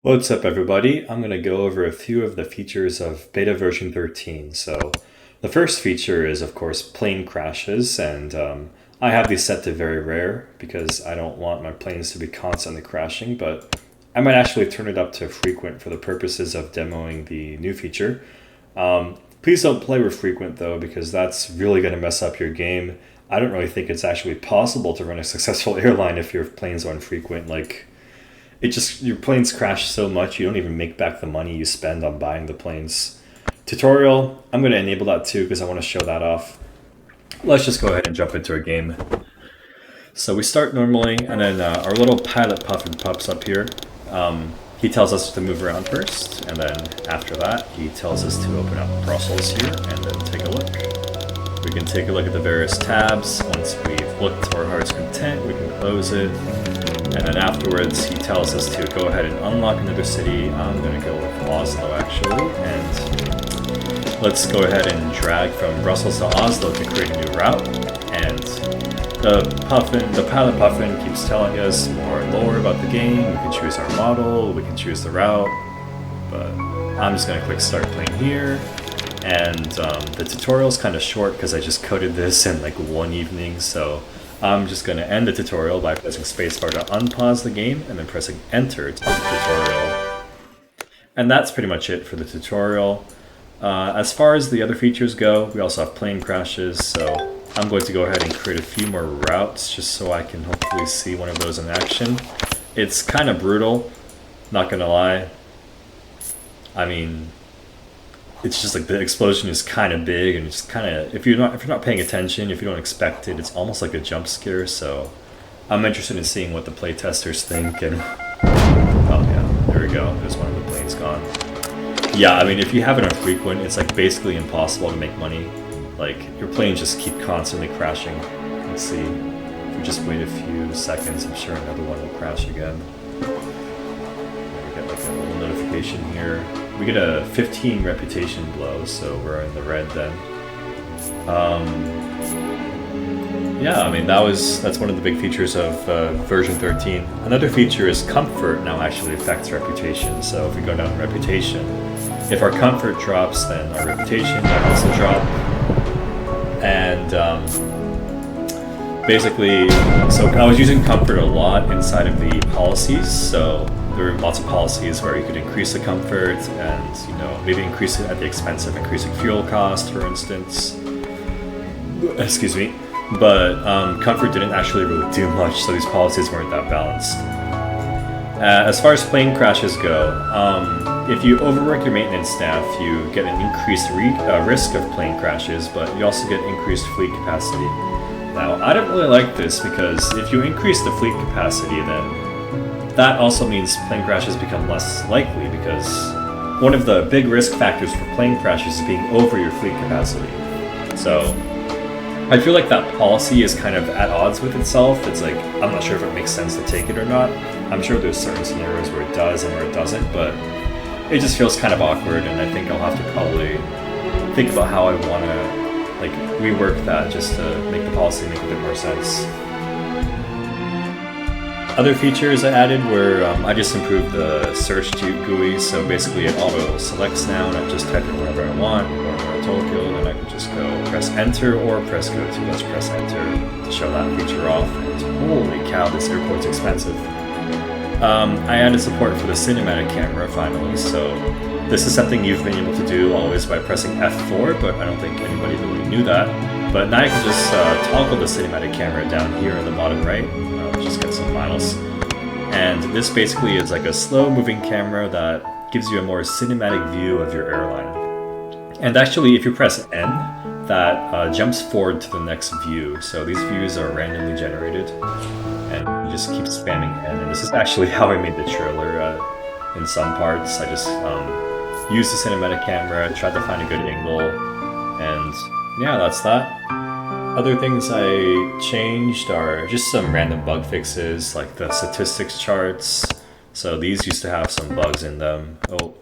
What's up, everybody? I'm going to go over a few of the features of beta version 13. So the first feature is, of course, plane crashes, and I have these set to very rare because I don't want my planes to be constantly crashing, but I might actually turn it up to frequent for the purposes of demoing the new feature. Please don't play with frequent, though, because that's really going to mess up your game. I don't really think it's actually possible to run a successful airline if your planes are on frequent. Your planes crash so much you don't even make back the money you spend on buying the planes. Tutorial, I'm going to enable that too because I want to show that off. Let's just go ahead and jump into our game. So we start normally, and then our little pilot Puffin pops up here. He tells us to move around first, and then after that he tells us to open up Brussels here and then take a look. We can take a look at the various tabs. Once we've looked to our heart's content, we can close it. And then afterwards, he tells us to go ahead and unlock another city. I'm going to go with Oslo, actually. And let's go ahead and drag from Brussels to Oslo to create a new route. And the pilot Puffin keeps telling us more lore about the game. We can choose our model, we can choose the route. But I'm just going to click start playing here. And the tutorial is kind of short because I just coded this in like one evening, so I'm just going to end the tutorial by pressing spacebar to unpause the game and then pressing enter to end the tutorial. And that's pretty much it for the tutorial. As far as the other features go, we also have plane crashes, so I'm going to go ahead and create a few more routes just so I can hopefully see one of those in action. It's kind of brutal, not gonna lie. I mean, it's just like the explosion is kind of big, and it's kind of, if you're not paying attention, if you don't expect it, it's almost like a jump scare. So I'm interested in seeing what the playtesters think. And oh yeah, there we go. There's one of the planes gone. Yeah, I mean, if you have it on frequent, it's like basically impossible to make money. Like your planes just keep constantly crashing. Let's see. If we just wait a few seconds, I'm sure another one will crash again. We get like a little notification here. We get a 15 reputation blow, so we're in the red then. Yeah, I mean that's one of the big features of version 13. Another feature is comfort now actually affects reputation. So if we go down to reputation, if our comfort drops, then our reputation will also drop. And basically, so I was using comfort a lot inside of the policies. So there were lots of policies where you could increase the comfort and, maybe increase it at the expense of increasing fuel cost, for instance. Excuse me. But comfort didn't actually really do much, so these policies weren't that balanced. As far as plane crashes go, if you overwork your maintenance staff, you get an increased risk of plane crashes, but you also get increased fleet capacity. Now, I don't really like this because if you increase the fleet capacity, then that also means plane crashes become less likely, because one of the big risk factors for plane crashes is being over your fleet capacity. So I feel like that policy is kind of at odds with itself. It's like, I'm not sure if it makes sense to take it or not. I'm sure there's certain scenarios where it does and where it doesn't, but it just feels kind of awkward, and I think I'll have to probably think about how I want to rework that just to make the policy make a bit more sense. Other features I added were I just improved the search GUI, so basically it auto selects now, and I just type in whatever I want, or Tokyo, and I can just go press enter or press go to. Let's press enter to show that feature off. And holy cow, this airport's expensive. I added support for the cinematic camera finally, so this is something you've been able to do always by pressing F4, but I don't think anybody really knew that. But now you can just toggle the cinematic camera down here in the bottom right. Just get some miles. And this basically is like a slow-moving camera that gives you a more cinematic view of your airline. And actually, if you press N, that jumps forward to the next view. So these views are randomly generated, and you just keep spamming N. And this is actually how I made the trailer in some parts. I just used the cinematic camera, tried to find a good angle, and yeah, that's that. Other things I changed are just some random bug fixes, like the statistics charts. So these used to have some bugs in them. Oh,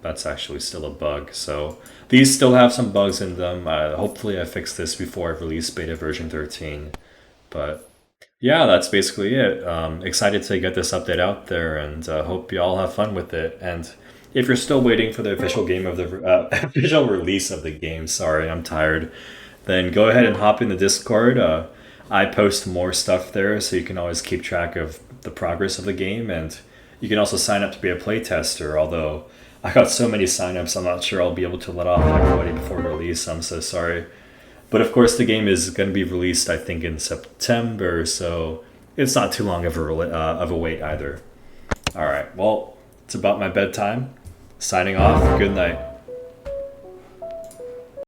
that's actually still a bug. So these still have some bugs in them. Hopefully I fix this before I release beta version 13. But Yeah, that's basically it. Excited to get this update out there, and hope you all have fun with it. And if you're still waiting for the official game of the official release of the game, sorry, I'm tired. Then go ahead and hop in the Discord. I post more stuff there, so you can always keep track of the progress of the game, and you can also sign up to be a playtester. Although I got so many signups, I'm not sure I'll be able to let off everybody before release. I'm so sorry. But of course, the game is going to be released, I think, in September, so it's not too long of a wait either. All right, well, it's about my bedtime. Signing off. Good night.